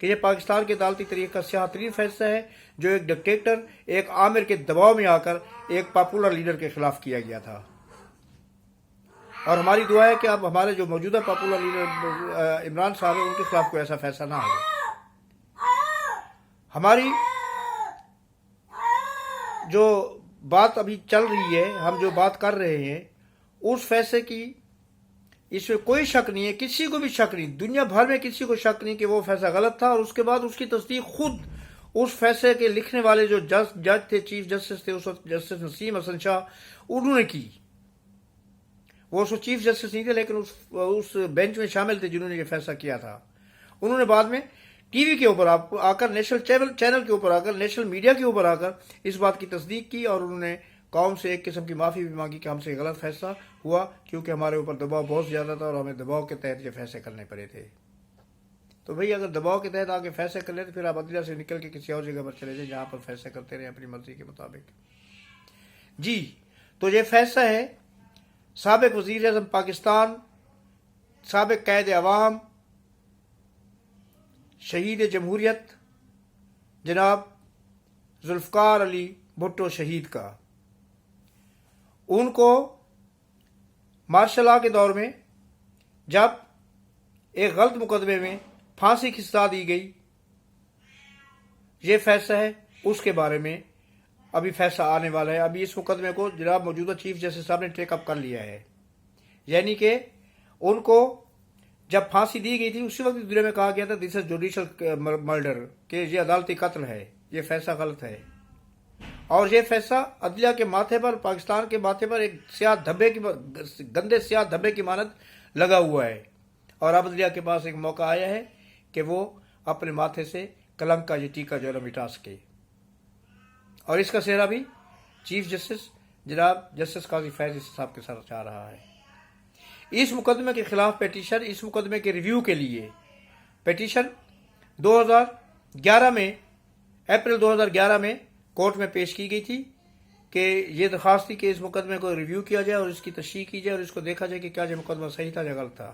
کہ یہ پاکستان کے عدالتی طریقے کا سیاہ ترین فیصلہ ہے جو ایک ڈکٹیٹر، ایک آمر کے دباؤ میں آ کر ایک پاپولر لیڈر کے خلاف کیا گیا تھا۔ اور ہماری دعا ہے کہ اب ہمارے جو موجودہ پاپولر لیڈر عمران صاحب ہیں ان کے خلاف کوئی ایسا فیصلہ نہ ہو۔ ہماری جو بات ابھی چل رہی ہے، ہم جو بات کر رہے ہیں، اس فیصلے کی اس میں کوئی شک نہیں ہے، کسی کو بھی شک نہیں، دنیا بھر میں کسی کو شک نہیں کہ وہ فیصلہ غلط تھا۔ اور اس کے بعد اس کی تصدیق خود اس فیصلے کے لکھنے والے جو جج تھے، چیف جسٹس تھے اس وقت، جسٹس نسیم حسن شاہ، انہوں نے کی۔ وہ اس وقت چیف جسٹس نہیں تھے لیکن اس بینچ میں شامل تھے جنہوں نے یہ فیصلہ کیا تھا۔ انہوں نے بعد میں ٹی وی کے اوپر آ کر، نیشنل چینل کے اوپر آ کر، نیشنل میڈیا کے اوپر آ کر اس بات کی تصدیق کی، اور انہوں نے قوم سے ایک قسم کی معافی بھی مانگی کہ ہم سے غلط فیصلہ ہوا، کیونکہ ہمارے اوپر دباؤ بہت زیادہ تھا اور ہمیں دباؤ کے تحت یہ فیصلے کرنے پڑے تھے۔ تو بھئی اگر دباؤ کے تحت آگے فیصلے کر لیں تو پھر آپ عدلیہ سے نکل کے کسی اور جگہ پر چلے جائیں جہاں پر فیصلے کرتے رہیں اپنی مرضی کے مطابق۔ جی، تو یہ فیصلہ ہے سابق وزیر اعظم پاکستان، سابق قائد عوام، شہید جمہوریت جناب ذوالفقار علی بھٹو شہید کا۔ ان کو مارشل لا کے دور میں جب ایک غلط مقدمے میں پھانسی کی سزا دی گئی، یہ فیصلہ ہے، اس کے بارے میں ابھی فیصلہ آنے والا ہے۔ ابھی اس مقدمے کو جناب موجودہ چیف جسٹس صاحب نے ٹیک اپ کر لیا ہے، یعنی کہ ان کو جب پھانسی دی گئی تھی اسی وقت دنیا میں کہا گیا تھا دس از جوڈیشل مرڈر، کہ یہ عدالتی قتل ہے، یہ فیصلہ غلط ہے۔ اور یہ فیصلہ عدلیہ کے ماتھے پر، پاکستان کے ماتھے پر ایک سیاہ دھبے کی، گندے سیاہ دھبے کی مانند لگا ہوا ہے، اور اب عدلیہ کے پاس ایک موقع آیا ہے کہ وہ اپنے ماتھے سے کلنک کا یہ ٹیکہ جو ہے مٹا سکے۔ اور اس کا سہرا بھی چیف جسٹس جناب جسٹس قاضی فیض صاحب کے ساتھ جا رہا ہے۔ اس مقدمے کے خلاف پیٹیشن، اس مقدمے کے ریویو کے لیے پیٹیشن 2011 میں، اپریل 2011 میں کورٹ میں پیش کی گئی تھی کہ یہ درخواست تھی کہ اس مقدمے کو ریویو کیا جائے اور اس کی تشریح کی جائے اور اس کو دیکھا جائے کہ کیا یہ مقدمہ صحیح تھا یا غلط تھا،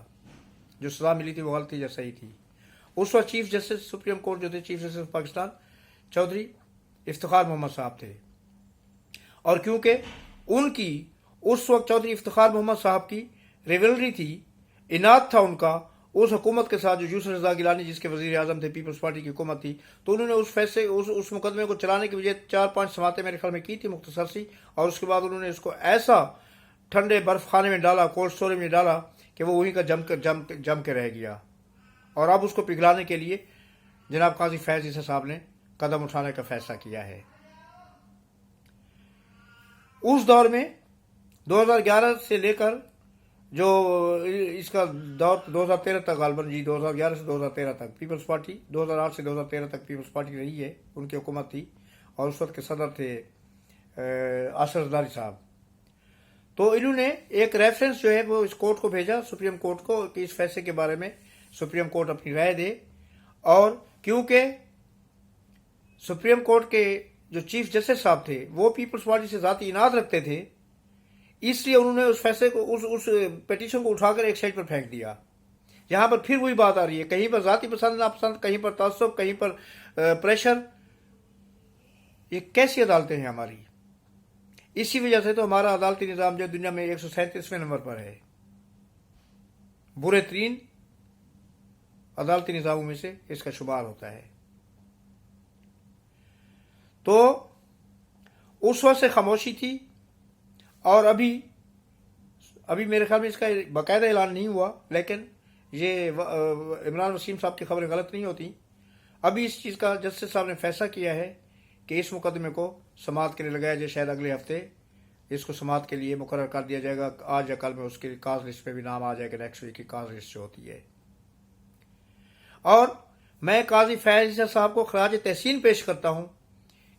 جو سزا ملی تھی وہ غلط تھی یا صحیح تھی۔ اس وقت چیف جسٹس سپریم کورٹ جو تھے، چیف جسٹس پاکستان چودھری افتخار محمد صاحب تھے، اور کیونکہ ان کی اس وقت چودھری افتخار محمد صاحب کی ریولری تھی، انعد تھا ان کا اس حکومت کے ساتھ جو یوسف رضا گیلانی جس کے وزیر اعظم تھے، پیپلز پارٹی کی حکومت تھی، تو انہوں نے اس فیصلے اس مقدمے کو چلانے کی وجہ 4-5 سماعتیں میرے خیال میں کی تھی مختصر سی، اور اس کے بعد انہوں نے اس کو ایسا ٹھنڈے برف خانے میں ڈالا، کولڈ اسٹوریج میں ڈالا کہ وہ وہیں کا جم کے رہ گیا، اور اب اس کو پگھلانے کے لیے جناب قاضی فیض عیسیٰ صاحب نے قدم اٹھانے کا فیصلہ کیا ہے۔ اس دور میں 2011 سے لے کر جو اس کا دور 2013 تک، غالباً 2011 سے 2013 تک پیپلز پارٹی، 2008 سے 2013 تک پیپلز پارٹی رہی ہے، ان کی حکومت تھی، اور اس وقت کے صدر تھے آصف زرداری صاحب۔ تو انہوں نے ایک ریفرنس جو ہے وہ اس کورٹ کو بھیجا، سپریم کورٹ کو، کہ اس فیصلے کے بارے میں سپریم کورٹ اپنی رائے دے، اور کیونکہ سپریم کورٹ کے جو چیف جسٹس صاحب تھے وہ پیپلز پارٹی سے ذاتی انعد رکھتے تھے، اس لیے انہوں نے اس فیصلے کو، اس پیٹیشن کو اٹھا کر ایک سائڈ پر پھینک دیا۔ یہاں پر پھر وہی بات آ رہی ہے، کہیں پر ذاتی پسند ناپسند، کہیں پر تعصب، کہیں پر پریشر۔ یہ کیسی عدالتیں ہیں ہماری؟ اسی وجہ سے تو ہمارا عدالتی نظام جو دنیا میں 137ویں نمبر پر ہے، برے ترین عدالتی نظاموں میں سے اس کا شمار ہوتا ہے۔ تو اس وقت سے خاموشی تھی، اور ابھی میرے خیال میں اس کا باقاعدہ اعلان نہیں ہوا، لیکن یہ عمران وسیم صاحب کی خبریں غلط نہیں ہوتی۔ ابھی اس چیز کا جسٹس صاحب نے فیصلہ کیا ہے کہ اس مقدمے کو سماعت کے لیے لگایا جائے، شاید اگلے ہفتے اس کو سماعت کے لیے مقرر کر دیا جائے گا، آج یا کل میں اس کی کاز لسٹ پہ بھی نام آ جائے گا، نیکسٹ ویک کی کاز لسٹ جو ہوتی ہے۔ اور میں قاضی فیض عیسیٰ صاحب کو خراج تحسین پیش کرتا ہوں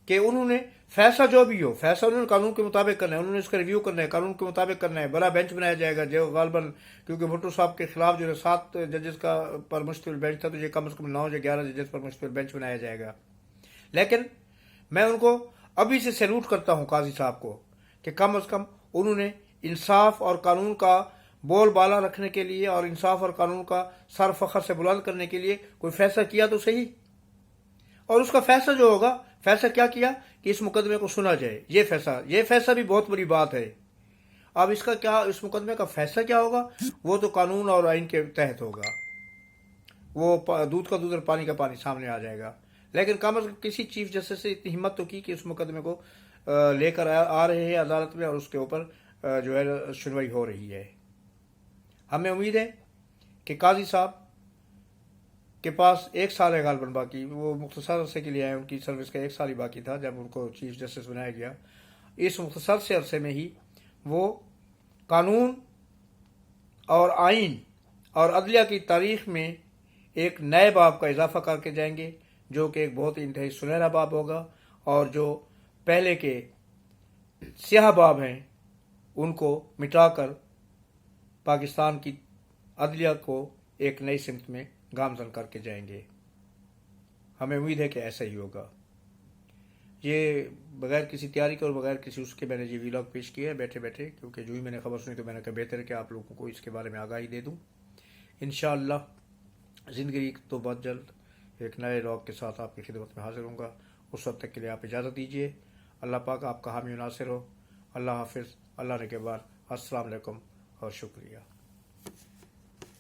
کہ انہوں نے فیصلہ جو بھی ہو، فیصلہ انہوں نے قانون کے مطابق کرنا ہے، انہوں نے اس کا ریویو کرنا ہے، قانون کے مطابق کرنا ہے، بڑا بینچ بنایا جائے گا جو غالباً، کیونکہ بھٹو صاحب کے خلاف جو ہے 7 ججز کا پر مشتمل بینچ تھا، تو یہ کم از کم 9 یا 11 ججز پر مشتمل بینچ بنایا جائے گا۔ لیکن میں ان کو ابھی سے سیلوٹ کرتا ہوں قاضی صاحب کو کہ کم از کم انہوں نے انصاف اور قانون کا بول بالا رکھنے کے لیے اور انصاف اور قانون کا سر فخر سے بلند کرنے کے لیے کوئی فیصلہ کیا تو صحیح، اور اس کا فیصلہ جو ہوگا، فیصلہ کیا کیا کہ اس مقدمے کو سنا جائے، یہ فیصلہ بھی بہت بڑی بات ہے۔ اب اس کا کیا، اس مقدمے کا فیصلہ کیا ہوگا، وہ تو قانون اور آئین کے تحت ہوگا، وہ دودھ کا دودھ اور پانی کا پانی سامنے آ جائے گا۔ لیکن کم از کم کسی چیف جسٹس سے اتنی ہمت تو کی کہ اس مقدمے کو لے کر آ رہے ہیں عدالت میں، اور اس کے اوپر جو ہے سنوائی ہو رہی ہے۔ ہمیں امید ہے کہ قاضی صاحب کے پاس 1 سال ہے غالباً باقی، وہ مختصر عرصے کے لیے آئے، ان کی سروس کا 1 سال ہی باقی تھا جب ان کو چیف جسٹس بنایا گیا۔ اس مختصر سے عرصے میں ہی وہ قانون اور آئین اور عدلیہ کی تاریخ میں ایک نئے باب کا اضافہ کر کے جائیں گے، جو کہ ایک بہت انتہائی سنہرا باب ہوگا، اور جو پہلے کے سیاہ باب ہیں ان کو مٹا کر پاکستان کی عدلیہ کو ایک نئی سمت میں گامزن کر کے جائیں گے۔ ہمیں امید ہے کہ ایسا ہی ہوگا۔ یہ بغیر کسی تیاری کے اور بغیر کسی اس کے میں نے یہ ویلاگ پیش کیا ہے بیٹھے بیٹھے، کیونکہ جو ہی میں نے خبر سنی تو میں نے کہا بہتر ہے کہ آپ لوگوں کو اس کے بارے میں آگاہی دے دوں۔ انشاءاللہ زندگی تو بہت جلد ایک نئے لاگ کے ساتھ آپ کی خدمت میں حاضر ہوں گا۔ اس وقت تک کے لیے آپ اجازت دیجیے۔ اللہ پاک آپ کا حامی و ناصر ہو۔ اللہ حافظ، اللہ نگہبان، السلام علیکم اور شکریہ۔